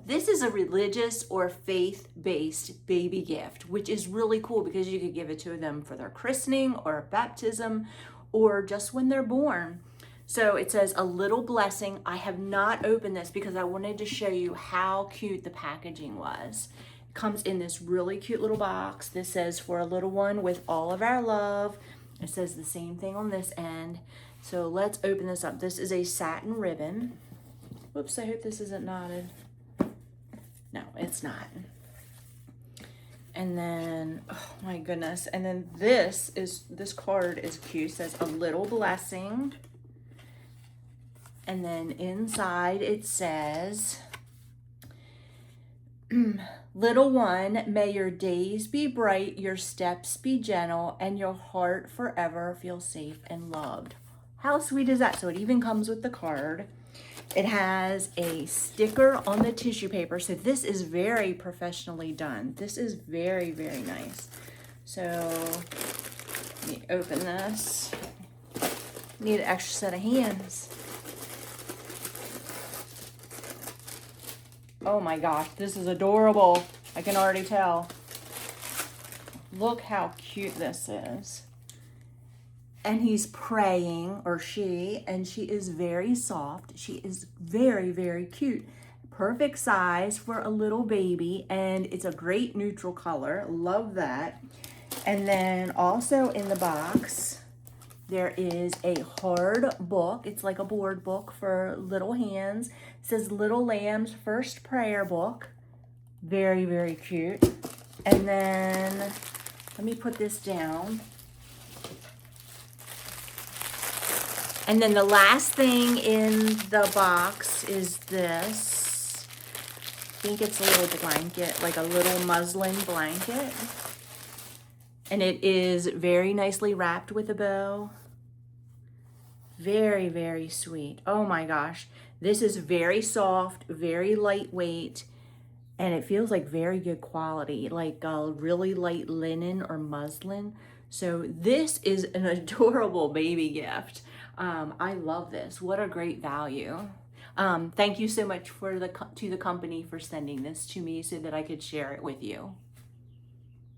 This is a religious or faith-based baby gift, which is really cool because you could give it to them for their christening or baptism or just when they're born. So it says a little blessing. I have not opened this because I wanted to show you how cute the packaging was. It comes in this really cute little box. This says for a little one with all of our love. It says the same thing on this end. So let's open this up. This is a satin ribbon. Whoops, I hope this isn't knotted. No, it's not. And then, oh my goodness. And then this card is cute. It says a little blessing. And then inside it says, little one, may your days be bright, your steps be gentle, and your heart forever feel safe and loved. How sweet is that? So it even comes with the card. It has a sticker on the tissue paper. So this is very professionally done. This is very, very nice. So let me open this. Need an extra set of hands. Oh my gosh, this is adorable. I can already tell. Look how cute this is. And he's praying, or she, and she is very soft. She is very, very cute. Perfect size for a little baby, and it's a great neutral color. Love that. And then also in the box, there is a hard book. It's like a board book for little hands. It says Little Lamb's First Prayer Book. Very, very cute. And then, let me put this down. And then the last thing in the box is this. I think it's a little blanket, like a little muslin blanket. And it is very nicely wrapped with a bow. Very, very sweet. Oh my gosh. This is very soft, very lightweight, and it feels like very good quality, like a really light linen or muslin. So this is an adorable baby gift. I love this. What a great value. Thank you so much to the company for sending this to me so that I could share it with you.